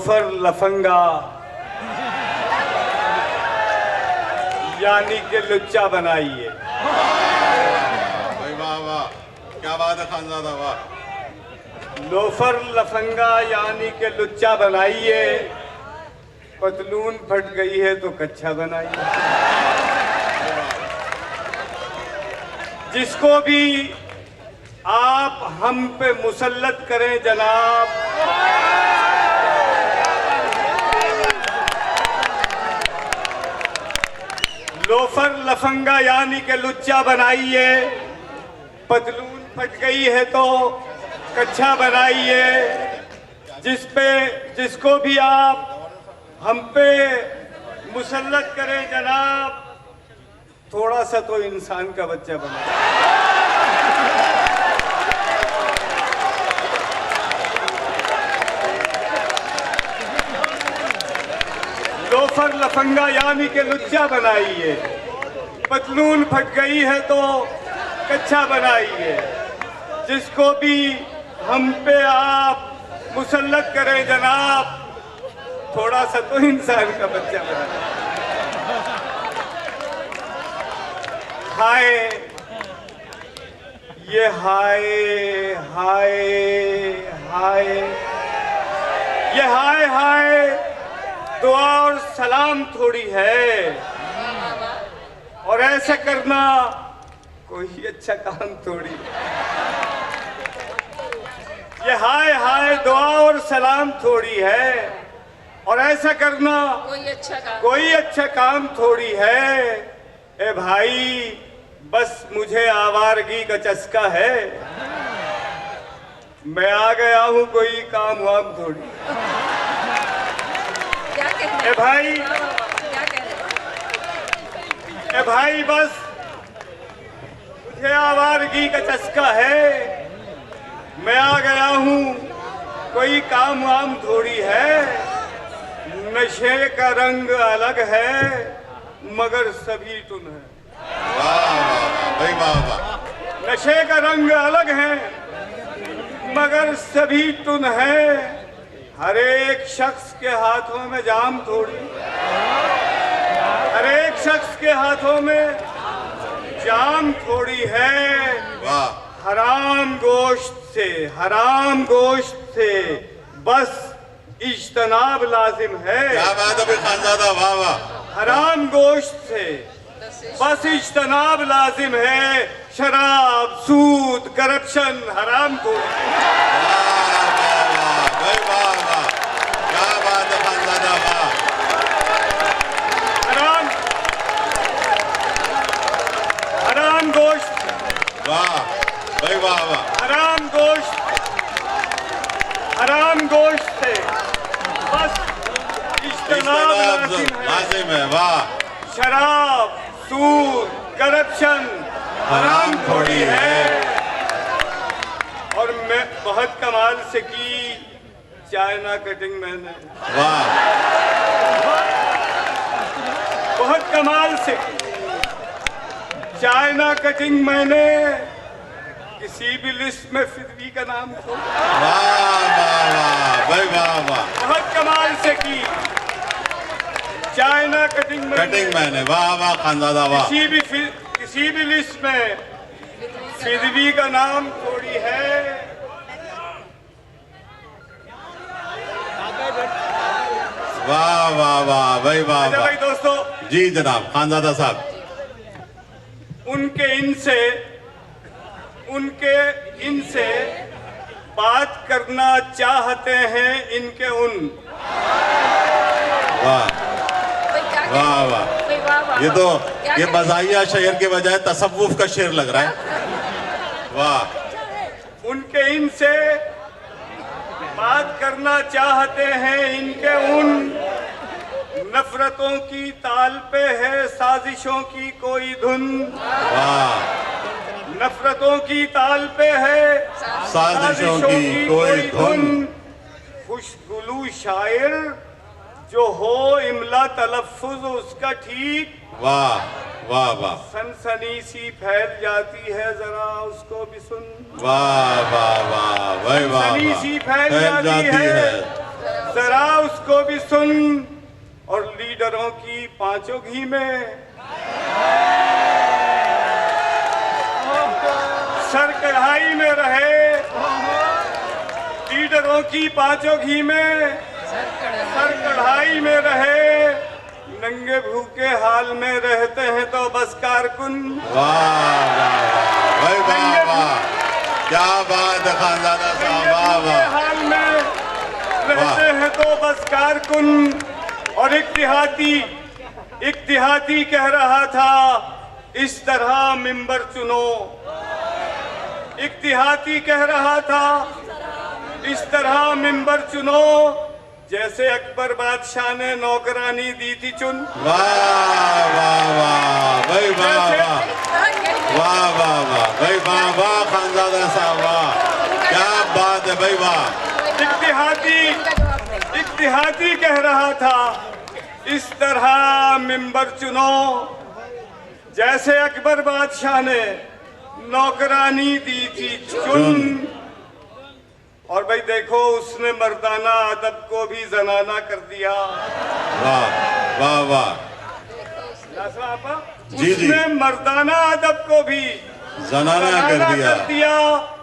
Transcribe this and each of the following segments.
Loafer लफंगा यानी कि लुच्चा बनाइए। भाई वाह वाह, क्या बात है खानजादा, वाह। लोफर लफंगा यानी कि लुच्चा बनाइए, पतलून फट गई है तो कच्छा बनाइए। जिसको भी आप हम पे मुसल्लत करें जनाब, लोफर लफंगा यानी कि लुच्चा बनाइए, पतलून फट गई है तो कच्छा बनाइए। जिसको भी आप हम पे मुसल्लत करें जनाब, थोड़ा सा तो इंसान का बच्चा बनाइए। लोफर लफंगा यानी कि लुच्चा बनाइए, पतलून फट गई है तो कच्छा बनाइए। जिसको भी हम पे आप मुसल्लत करें जनाब, थोड़ा सा तो इंसान का बच्चा बनाइए। हाय ये हाय हाय हाय, ये हाय हाय दुआ और सलाम थोड़ी है, और ऐसा करना कोई अच्छा काम थोड़ी है। ये हाय हाय दुआ और सलाम थोड़ी है, और ऐसा करना कोई अच्छा काम थोड़ी है। ए भाई बस मुझे आवारगी का चस्का है, मैं आ गया हूं कोई काम वाम थोड़ी। ए भाई बस मुझे आवारगी का चस्का है, मैं आ गया हूँ कोई काम वाम थोड़ी है। नशे का रंग अलग है मगर सभी तुम है। भाई वाह वाह। नशे का रंग अलग है मगर सभी तुम है। हर एक शख्स के हाथों में जाम थोड़ी, हर एक शख्स के हाथों में जाम थोड़ी है। वाह। हराम गोश्त से बस इज्तनाब लाजिम है। क्या बात है खानजादा, वाह वाह। हराम गोश्त से बस इज्तनाब लाजिम है। शराब सूद करप्शन हराम थोड़ी। भाई वाह वाह, क्या बात है खानजादा, वाह। हराम गोश्त, वाह भाई वाह वाह। हराम गोश्त से बस इज्तनाब लाजिम है। वाह। शराब सूद करप्शन हराम थोड़ी है। और मैं बहुत कमाल से की चाइना कटिंग मैंने, वाह। बहुत कमाल से की चाइना कटिंग मैंने, किसी भी लिस्ट में फिदवी का नाम खो। वाह वाह वाह भाई वाह वाह। बहुत कमाल से की चाइना कटिंग मैंने, वाह वाह खानजादा, वाह। किसी भी लिस्ट में फिदवी का नाम थोड़ी है। वाह वाह वाह भाई वाह वाह। भाई दोस्तों, जी जनाब खानजादा साहब। उनके इनसे बात करना चाहते हैं इनके उन। वाह वाह वाह। ये मज़ाहिया शेर के बजाय तसव्वुफ का शेर लग रहा है। वाह। उनके इनसे बात करना चाहते हैं इनके उन। नफरतों की ताल पे है साजिशों की कोई धुन। वाह। नफरतों की ताल पे है साजिशों की कोई धुन। खुशगुलू शायर जो हो इमला तलफ्फुज उसका ठीक। वाह वाह वाह। सनसनी सी फैल जाती है जरा उसको भी सुन। वाह वाह वाह भाई वाह। सनसनी सी फैल जाती है जरा उसको भी सुन। और लीडरों की पांचों घी में सर कढ़ाई में रहे, लीडरों की पांचों घी में सर कढ़ाई में रहे, नंगे भूखे हाल में रहते हैं तो बस कारकुन। वाह भाई वाह वाह, क्या बात है खानजादा साहब, वाह वाह। हाल में रहते हैं तो बस कारकुन। और एक देहाती कह रहा था इस तरह मिंबर चुनो। एक देहाती कह रहा था इस तरह मिंबर चुनो, जैसे अकबर बादशाह ने नौकरानी दी थी चुन। वाह वाह वाह भाई वाह वाह वाह वाह वाह भाई वाह वाह खानजादा साहब, वाह क्या बात है भाई वाह। एक देहाती कह रहा था इस तरह मिंबर चुनो, जैसे अकबर बादशाह ने नौकरानी दी थी चुन। और भाई देखो उसने मर्दाना अदब को भी जनाना कर दिया। वाह वाह वाह जी जी, उसने मर्दाना अदब को भी जनाना कर दिया।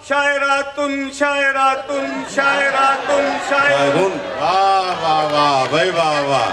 शायरातुन शायरातुन शायरातुन शायरुन। वाह वाह वाह भाई वाह वाह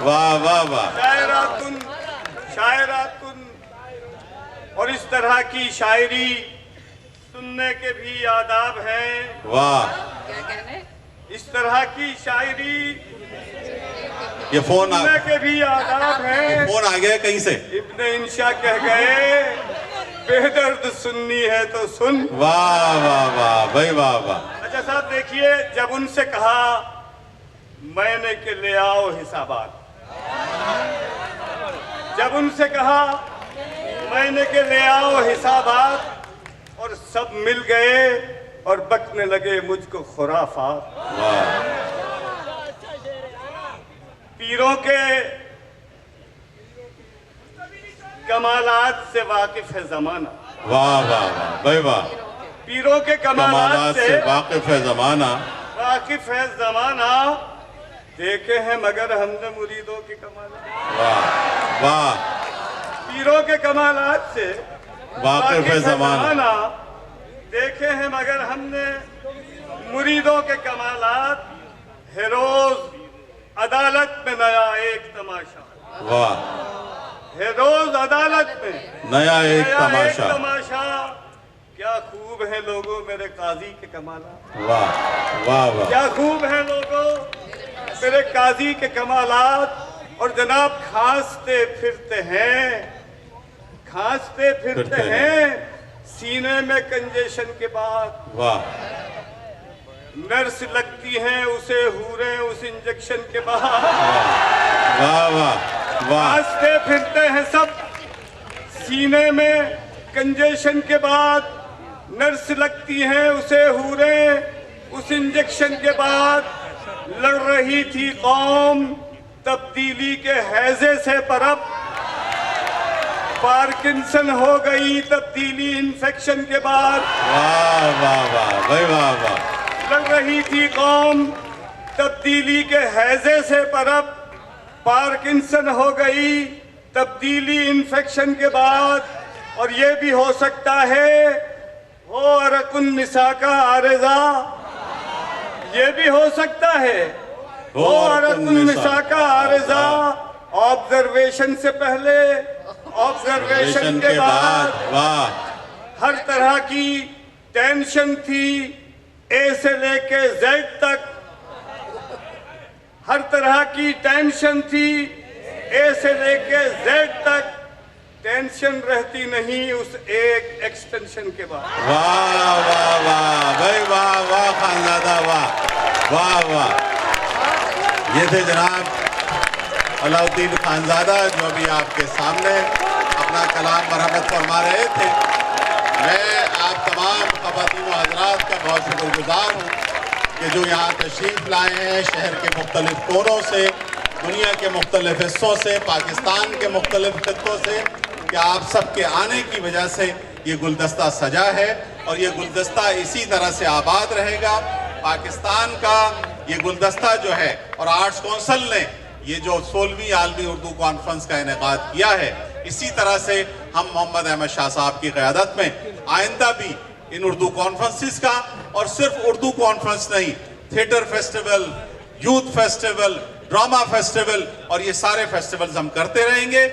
वाह वाह वाह, शायरातुन शायरातुन। और इस तरह की शायरी सुनने के भी आदाब हैं। वाह, क्या कहने? इस तरह की शायरी ये फोन सुनने के भी आदाब हैं। फोन आ गया कहीं से। इब्ने इंशा कह गए बेदर्द सुननी है तो सुन। वाह वाह वाह भाई वाह वाह। अच्छा साहब देखिए, जब उनसे कहा मैंने के ले आओ हिसाबात, जब उनसे कहा मैंने के ले आओ हिसाबात, और सब मिल गए और बकने लगे मुझको खुराफात। पीरों के कमालात से वाकिफ है जमाना। वाह वाह वाह भाई वाह, पीरों के कमालात से वाकिफ है जमाना। वाकिफ है जमाना, देखे हैं मगर हमने मुरीदों के कमालात। वाह वाह, पीरों के कमालात से वाकिफ है जमाना, देखे हैं मगर हमने मुरीदों के कमालात। है रोज अदालत में नया एक तमाशा। वाह, है रोज अदालत में नया एक तमाशा। क्या खूब है लोगों मेरे काजी के कमालात। वाह वाह वाह, क्या खूब है लोगों मेरे काजी के कमालात। और जनाब खांसते फिरते हैं, खांसते फिरते हैं सीने में कंजेशन के बाद। वाह, नर्स लगती हैं उसे हूरें उस इंजेक्शन के बाद। वाह वाह वाह, खांसते फिरते हैं सब सीने में कंजेशन के बाद। नर्स लगती हैं उसे हूरें उस इंजेक्शन के बाद। लड़ रही थी कौम तब्दीली के हैजे से परब, पार्किंसन हो गई तब्दीली इन्फेक्शन के बाद। वाह वाह वाह भाई वाह वाह। लड़ रही थी कौम तब्दीली के हैजे से परब, पार्किंसन हो गई तब्दीली इन्फेक्शन के बाद। और ये भी हो सकता है हो अरकुन निसा का आरेजा, ये भी हो सकता है हो अरकुन निसा का आरेजा। ऑब्जर्वेशन से पहले ऑब्जर्वेशन के बाद। वाह, हर तरह की टेंशन थी ए से लेके जेड तक। हर तरह की टेंशन थी ए से लेके जेड तक। टेंशन रहती नहीं उस एक एक्सटेंशन के बाद। वाह वाह वाह भाई वाह वाह खानजादा, वाह वाह वाह। ये थे जनाब अलाउद्दीन खानजादा जो अभी आपके सामने अपना कलाम मरहमत फरमा रहे थे। मैं आप तमाम ख़वातीन व हज़रात का बहुत शुक्रगुजार हूँ कि जो यहाँ तशरीफ़ लाए हैं शहर के मुख्तलिफ़ कोनों से, दुनिया के मुख्तलिफ़ हिस्सों से, पाकिस्तान के मुख्तलिफ़ खित्तों से, कि आप सबके आने की वजह से ये गुलदस्ता सजा है और ये गुलदस्ता इसी तरह से आबाद रहेगा। पाकिस्तान का ये गुलदस्ता जो है और आर्ट्स काउंसिल ने ये जो 16वीं आलमी उर्दू कॉन्फ्रेंस का इनेकाद किया है, इसी तरह से हम मोहम्मद अहमद शाह साहब की क़यादत में आइंदा भी इन उर्दू कॉन्फ्रेंसिस का, और सिर्फ उर्दू कॉन्फ्रेंस नहीं, theatre festival, youth festival, drama festival और ये सारे फेस्टिवल्स हम करते रहेंगे।